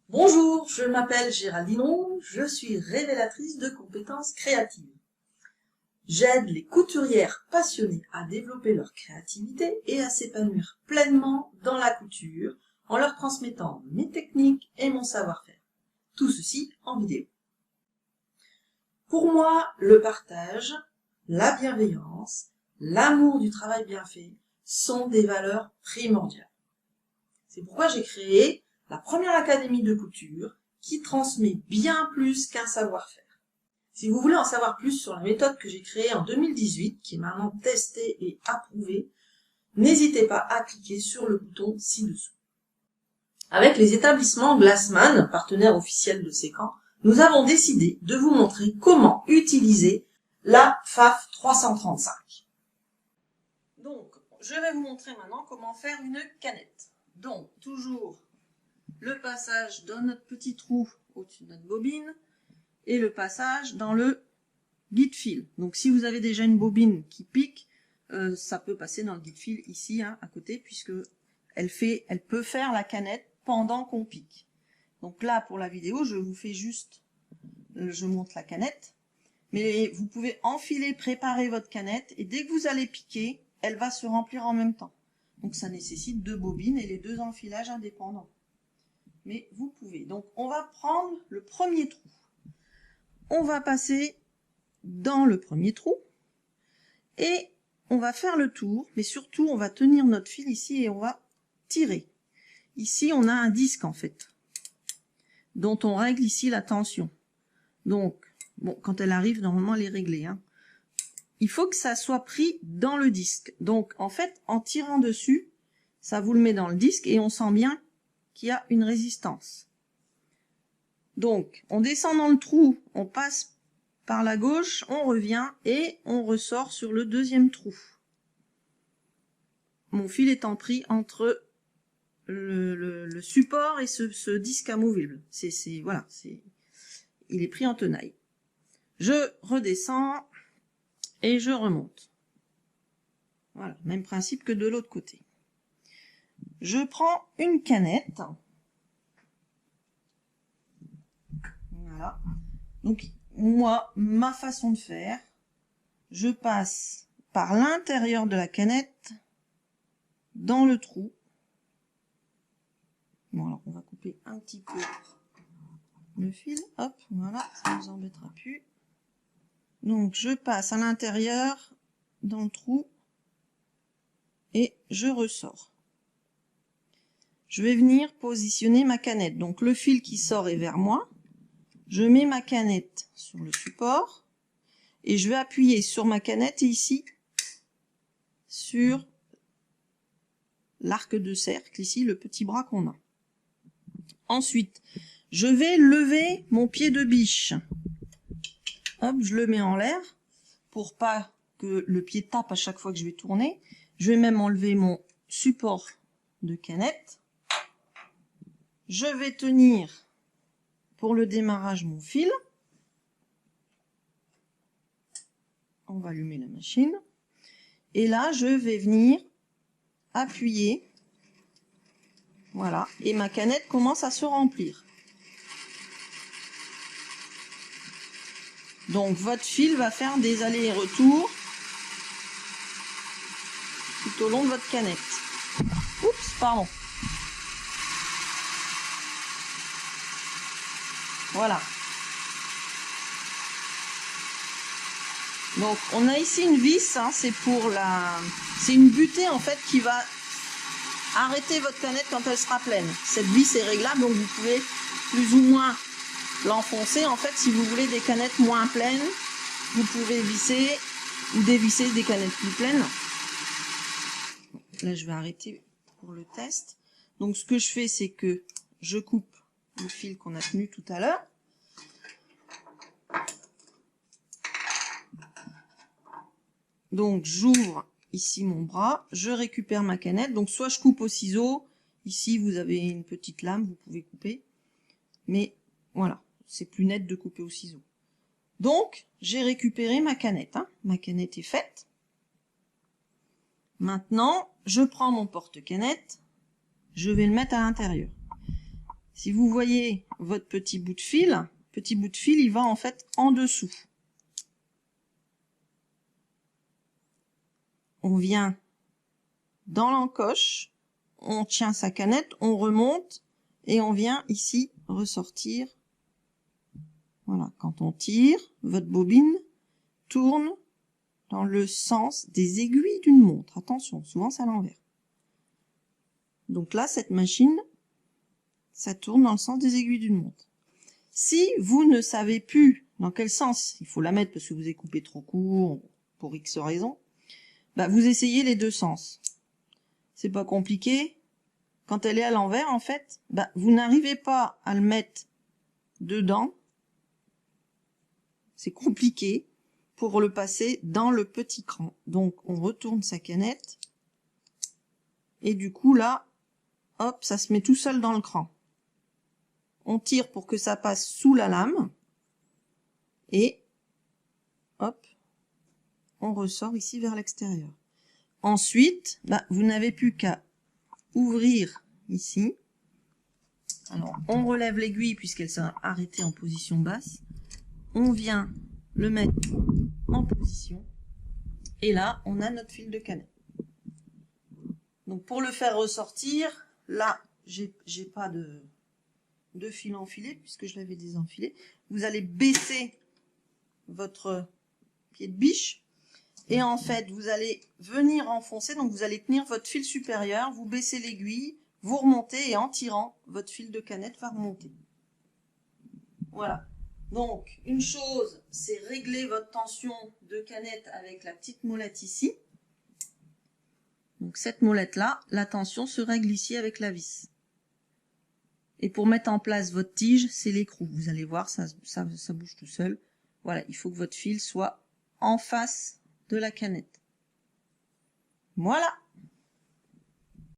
Bonjour, je m'appelle Géraldine Roux, je suis révélatrice de compétences créatives. J'aide les couturières passionnées à développer leur créativité et à s'épanouir pleinement dans la couture en leur transmettant mes techniques et mon savoir-faire. Tout ceci en vidéo. Pour moi, le partage, la bienveillance, l'amour du travail bien fait sont des valeurs primordiales. C'est pourquoi j'ai créé la première académie de couture qui transmet bien plus qu'un savoir-faire. Si vous voulez en savoir plus sur la méthode que j'ai créée en 2018, qui est maintenant testée et approuvée, n'hésitez pas à cliquer sur le bouton ci-dessous. Avec les établissements Glassman, partenaires officiels de Sécan, nous avons décidé de vous montrer comment utiliser la FAF 335. Donc, je vais vous montrer maintenant comment faire une canette. Donc, toujours le passage dans notre petit trou au-dessus de notre bobine et le passage dans le guide-fil. Donc si vous avez déjà une bobine qui pique, ça peut passer dans le guide-fil ici à côté, puisque elle peut faire la canette pendant qu'on pique. Donc là pour la vidéo je vous fais juste, je monte la canette, mais vous pouvez enfiler, préparer votre canette et dès que vous allez piquer, elle va se remplir en même temps. Donc ça nécessite 2 bobines et les 2 enfilages indépendants. Mais vous pouvez. Donc on va prendre le premier trou. On va passer dans le premier trou et on va faire le tour, mais surtout on va tenir notre fil ici et on va tirer. Ici on a un disque en fait, dont on règle ici la tension. Donc, bon, quand elle arrive, normalement elle est réglée, hein. Il faut que ça soit pris dans le disque. Donc en fait, en tirant dessus, ça vous le met dans le disque et on sent bien qu'il y a une résistance. Donc, on descend dans le trou, on passe par la gauche, on revient et on ressort sur le deuxième trou. Mon fil étant pris entre le support et ce disque amovible. Voilà, il est pris en tenaille. Je redescends et je remonte. Voilà, même principe que de l'autre côté. Je prends une canette. Voilà. Donc, moi, ma façon de faire, je passe par l'intérieur de la canette dans le trou. Bon, alors on va couper un petit peu le fil. Hop, voilà, ça ne nous embêtera plus. Donc, je passe à l'intérieur dans le trou et je ressors. Je vais venir positionner ma canette. Donc, le fil qui sort est vers moi. Je mets ma canette sur le support et je vais appuyer sur ma canette et ici sur l'arc de cercle, ici le petit bras qu'on a. Ensuite, je vais lever mon pied de biche. Hop, je le mets en l'air pour pas que le pied tape à chaque fois que je vais tourner. Je vais même enlever mon support de canette. Je vais tenir pour le démarrage mon fil. On va allumer la machine. Et là, je vais venir appuyer. Voilà. Et ma canette commence à se remplir. Donc, votre fil va faire des allers et retours tout au long de votre canette. Oups, pardon. Voilà. Donc on a ici une vis, hein, c'est une butée en fait qui va arrêter votre canette quand elle sera pleine. Cette vis est réglable, donc vous pouvez plus ou moins l'enfoncer. En fait, si vous voulez des canettes moins pleines, vous pouvez visser ou dévisser des canettes plus pleines. Là, je vais arrêter pour le test. Donc ce que je fais, c'est que je coupe le fil qu'on a tenu tout à l'heure. Donc j'ouvre ici mon bras, je récupère ma canette. Donc soit je coupe au ciseau, ici vous avez une petite lame, vous pouvez couper. Mais voilà, c'est plus net de couper au ciseau. Donc j'ai récupéré ma canette, hein. Ma canette est faite. Maintenant, je prends mon porte-canette, je vais le mettre à l'intérieur. Si vous voyez votre petit bout de fil, il va en fait en dessous. On vient dans l'encoche, on tient sa canette, on remonte et on vient ici ressortir. Voilà, quand on tire, votre bobine tourne dans le sens des aiguilles d'une montre. Attention, souvent c'est à l'envers. Donc là, cette machine, ça tourne dans le sens des aiguilles d'une montre. Si vous ne savez plus dans quel sens il faut la mettre parce que vous avez coupé trop court pour X raison, bah vous essayez les deux sens. C'est pas compliqué. Quand elle est à l'envers, en fait, bah vous n'arrivez pas à le mettre dedans. C'est compliqué pour le passer dans le petit cran. Donc on retourne sa canette et du coup là, hop, ça se met tout seul dans le cran. On tire pour que ça passe sous la lame et hop, on ressort ici vers l'extérieur. Ensuite, bah, vous n'avez plus qu'à ouvrir ici. Alors, on relève l'aiguille puisqu'elle s'est arrêtée en position basse. On vient le mettre en position et là, on a notre fil de canette. Donc, pour le faire ressortir, là, j'ai pas de fil enfilé puisque je l'avais désenfilé. Vous allez baisser votre pied de biche et en fait vous allez venir enfoncer, donc vous allez tenir votre fil supérieur, vous baissez l'aiguille, vous remontez et en tirant votre fil de canette va remonter. Voilà, donc une chose c'est régler votre tension de canette avec la petite molette ici. Donc cette molette là, la tension se règle ici avec la vis. Et pour mettre en place votre tige, c'est l'écrou. Vous allez voir, ça bouge tout seul. Voilà, il faut que votre fil soit en face de la canette. Voilà.